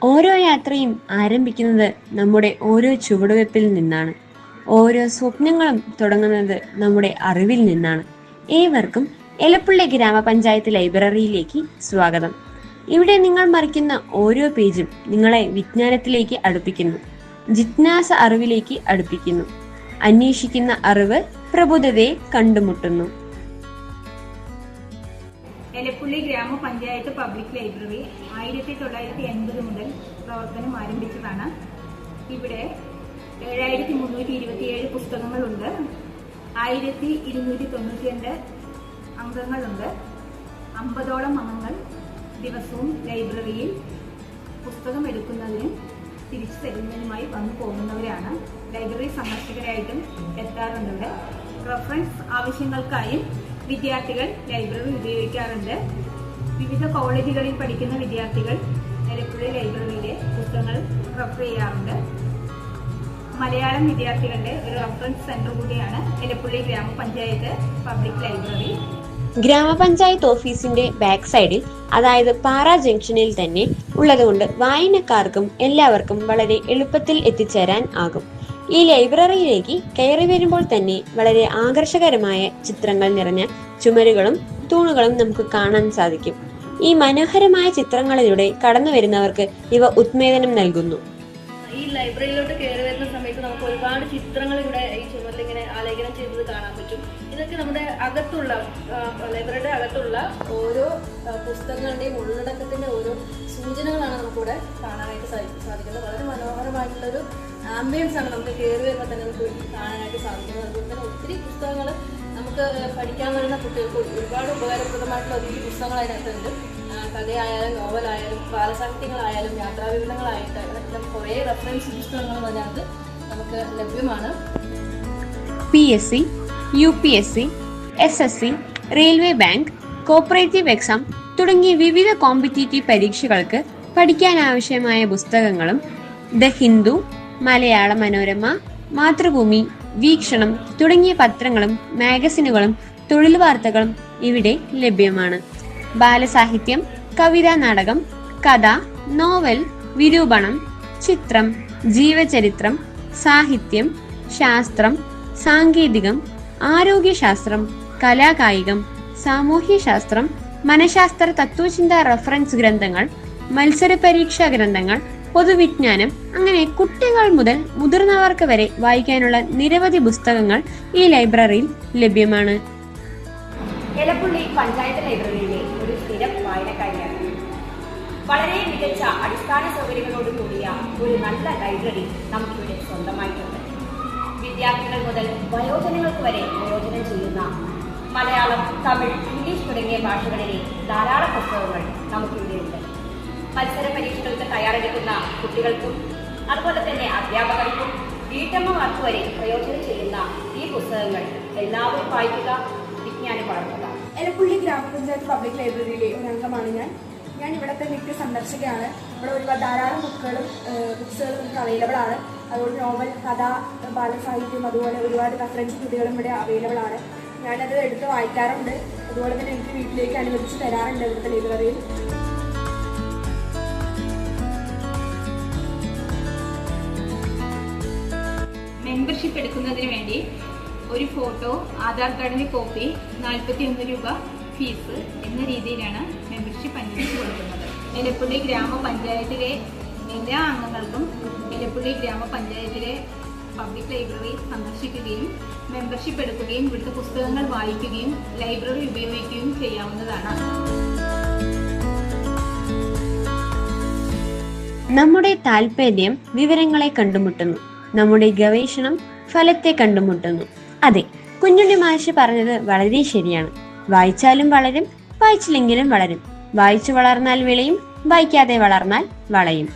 ഓരോ യാത്രയും ആരംഭിക്കുന്നത് നമ്മുടെ ഓരോ ചുവടുവെപ്പിൽ നിന്നാണ്. ഓരോ സ്വപ്നങ്ങളും തുടങ്ങുന്നത് നമ്മുടെ അറിവിൽ നിന്നാണ്. ഏവർക്കും എലപ്പുള്ളി ഗ്രാമപഞ്ചായത്ത് ലൈബ്രറിയിലേക്ക് സ്വാഗതം. ഇവിടെ നിങ്ങൾ മറിക്കുന്ന ഓരോ പേജും നിങ്ങളെ വിജ്ഞാനത്തിലേക്ക് അടുപ്പിക്കുന്നു, ജിജ്ഞാസ അറിവിലേക്ക് അടുപ്പിക്കുന്നു. അന്വേഷിക്കുന്ന അറിവ് പ്രബുദ്ധതയെ കണ്ടുമുട്ടുന്നു. എലപ്പുള്ളി ഗ്രാമപഞ്ചായത്ത് പബ്ലിക് ലൈബ്രറി 1980 മുതൽ പ്രവർത്തനം ആരംഭിച്ചതാണ്. ഇവിടെ 7327 പുസ്തകങ്ങളുണ്ട്, 1292 അംഗങ്ങളുണ്ട്. 50ഓളം അംഗങ്ങൾ ദിവസവും ലൈബ്രറിയിൽ പുസ്തകം എടുക്കുന്നതിനും തിരിച്ചു തരുന്നതിനുമായി വന്നു പോകുന്നവരാണ്. ലൈബ്രറി സന്ദർശകരായിട്ടും എത്താറുണ്ട്. ഇവിടെ റഫറൻസ് ആവശ്യങ്ങൾക്കായും വിദ്യാർത്ഥികൾ ലൈബ്രറി ഉപയോഗിക്കാറുണ്ട്. വിവിധ കോളേജുകളിൽ പഠിക്കുന്ന വിദ്യാർത്ഥികൾ എലപ്പുള്ളി ലൈബ്രറിയിലെ പുസ്തകങ്ങൾ റഫർ ചെയ്യാറുണ്ട്. മലയാളം വിദ്യാർത്ഥികളുടെ ഒരു റഫറൻസ് സെന്റർ കൂടിയാണ് എലപ്പുള്ളി ഗ്രാമപഞ്ചായത്ത് പബ്ലിക് ലൈബ്രറി. ഗ്രാമപഞ്ചായത്ത് ഓഫീസിന്റെ ബാക്ക് സൈഡിൽ, അതായത് പാറ ജംഗ്ഷനിൽ തന്നെ ഉള്ളതുകൊണ്ട് വായനക്കാർക്കും എല്ലാവർക്കും വളരെ എളുപ്പത്തിൽ എത്തിച്ചേരാൻ ആകും. ഈ ലൈബ്രറിയിലേക്ക് കയറി വരുമ്പോൾ തന്നെ വളരെ ആകർഷകരമായ ചിത്രങ്ങൾ നിറഞ്ഞ ചുമരുകളും തൂണുകളും നമുക്ക് കാണാൻ സാധിക്കും. ഈ മനോഹരമായ ചിത്രങ്ങളിലൂടെ കടന്നു വരുന്നവർക്ക് ഇവ ഉന്മേദനം നൽകുന്നു. ഈ ലൈബ്രറിയിലോട്ട് കയറി വരുന്ന സമയത്ത് നമുക്ക് ഒരുപാട് ചിത്രങ്ങൾ ഇവിടെ ഈ ചുമരിൽ ഇങ്ങനെ ആലേഖനം ചെയ്തത് കാണാൻ പറ്റും. ഇതൊക്കെ നമ്മുടെ അകത്തുള്ള ലൈബ്രറിയുടെ അകത്തുള്ള ഓരോ പുസ്തകങ്ങളുടെയും ഉള്ളടക്കത്തിന്റെ ഓരോ സൂചനകളാണ് നമുക്കിവിടെ കാണാനായിട്ട് സാധിക്കുന്നത്. വളരെ മനോഹരമായിട്ടുള്ളൊരു ആംബിയൻസ് ആണ് നമുക്ക് കയറി വരുമ്പോൾ തന്നെ നമുക്ക് കാണാനായിട്ട് സാധിക്കുന്നത്. അതുപോലെ തന്നെ ഒത്തിരി പുസ്തകങ്ങൾ നമുക്ക് പഠിക്കാൻ വരുന്ന കുട്ടികൾക്ക് ഒരുപാട് ഉപകാരപ്രദമായിട്ടുള്ള ഒത്തിരി പുസ്തകങ്ങൾ അതിനകത്തുണ്ട്. കഥയായാലും നോവലായാലും ബാലസാഹിത്യങ്ങളായാലും യാത്രാവിവരണങ്ങളായിട്ട് എല്ലാം കുറേ റെഫറൻസ് പുസ്തകങ്ങൾ അതിനകത്ത് നമുക്ക് ലഭ്യമാണ്. PSC, UPSC, SSC, railway bank, cooperative exam തുടങ്ങിയ വിവിധ കോമ്പറ്റീറ്റീവ് പരീക്ഷകൾക്ക് പഠിക്കാൻ ആവശ്യമായ പുസ്തകങ്ങളും ദ ഹിന്ദു, മലയാള മനോരമ, മാതൃഭൂമി, വീക്ഷണം തുടങ്ങിയ പത്രങ്ങളും മാഗസിനുകളും തൊഴിൽ വാർത്തകളും ഇവിടെ ലഭ്യമാണ്. ബാലസാഹിത്യം, കവിതാ, നാടകം, കഥ, നോവൽ, വിരൂപണം, ചിത്രം, ജീവചരിത്രം, സാഹിത്യം, ശാസ്ത്രം, സാങ്കേതികം, ആരോഗ്യശാസ്ത്രം, കലാകായികം, സാമൂഹ്യശാസ്ത്രം, മനഃശാസ്ത്ര, തത്വചിന്ത, റഫറൻസ് ഗ്രന്ഥങ്ങൾ, മത്സര പരീക്ഷാ ഗ്രന്ഥങ്ങൾ, പൊതുവിജ്ഞാനം, അങ്ങനെ കുട്ടികൾ മുതൽ മുതിർന്നവർക്ക് വരെ വായിക്കാനുള്ള നിരവധി പുസ്തകങ്ങൾ ഈ ലൈബ്രറിയിൽ ലഭ്യമാണ്. എലപ്പുള്ളി പഞ്ചായത്ത് ലൈബ്രറിയിലെ ഒരു സ്ഥിരം വായനക്കാരിയാണ്. വളരെ മികച്ച അടിസ്ഥാന സൗകര്യങ്ങളോട് കൂടിയ ഒരു നല്ല ലൈബ്രറി നമുക്കിവിടെ സ്വന്തമായിട്ടുണ്ട്. വിദ്യാർത്ഥികൾ മുതൽ വയോജനങ്ങൾക്ക് വരെ പ്രയോജനം ചെയ്യുന്ന മലയാളം, തമിഴ്, ഇംഗ്ലീഷ് തുടങ്ങിയ ഭാഷകളിലെ ധാരാളം പുസ്തകങ്ങൾ നമുക്കിവിടെയുണ്ട്. മത്സര പരീക്ഷകൾക്ക് തയ്യാറെടുക്കുന്ന കുട്ടികൾക്കും അതുപോലെ തന്നെ അധ്യാപകർക്കും വീട്ടമ്മമാർക്ക് വരെ പ്രയോജനം ചെയ്യുന്ന ഈ പുസ്തകങ്ങൾ എല്ലാവരും വായിക്കുക, വിജ്ഞാനം വളർത്തുക. എലപ്പുള്ളി ഗ്രാമപഞ്ചായത്ത് പബ്ലിക് ലൈബ്രറിയിലെ ഒരു അംഗമാണ് ഞാൻ ഇവിടുത്തെ നിത്യ സന്ദർശകയാണ്. ഇവിടെ ഒരുപാട് ധാരാളം ബുക്കുകൾ നമുക്ക് അവൈലബിൾ ആണ്. അതുകൊണ്ട് നോവൽ, കഥ, ബാലസാഹിത്യം, അതുപോലെ ഒരുപാട് റഫറൻസ് കൃതികളും ഇവിടെ അവൈലബിൾ ആണ്. ഞാനത് എടുത്ത് വായിക്കാറുണ്ട്. അതുപോലെ തന്നെ എനിക്ക് വീട്ടിലേക്ക് അനുവദിച്ച് തരാറുണ്ട് ഇവിടുത്തെ ലൈബ്രറിയിൽ. മെമ്പർഷിപ്പ് എടുക്കുന്നതിന് വേണ്ടി ഒരു ഫോട്ടോ, ആധാർ കാർഡിന്റെ കോപ്പി, 41 രൂപ ഫീസ് എന്ന രീതിയിലാണ് മെമ്പർഷിപ്പ് അനുവദിച്ചു കൊടുക്കുന്നത്. എലപ്പുള്ളി ഗ്രാമപഞ്ചായത്തിലെ എല്ലാ അംഗങ്ങൾക്കും എലപ്പുള്ളി ഗ്രാമപഞ്ചായത്തിലെ പബ്ലിക് ലൈബ്രറി സന്ദർശിക്കുകയും മെമ്പർഷിപ്പ് എടുക്കുകയും ഇവിടുത്തെ പുസ്തകങ്ങൾ വായിക്കുകയും ലൈബ്രറി ഉപയോഗിക്കുകയും ചെയ്യാവുന്നതാണ്. നമ്മുടെ താല്പര്യം വിവരങ്ങളെ കണ്ടുമുട്ടുന്നു, നമ്മുടെ ഗവേഷണം ഫലത്തെ കണ്ടുമുട്ടുന്നു. അതെ, കുഞ്ഞുണ്ണി മാഷ് പറഞ്ഞത് വളരെ ശരിയാണ്. വായിച്ചാലും വളരും, വായിച്ചില്ലെങ്കിലും വളരും. വായിച്ചു വളർന്നാൽ വിളയും, വായിക്കാതെ വളർന്നാൽ വളയും.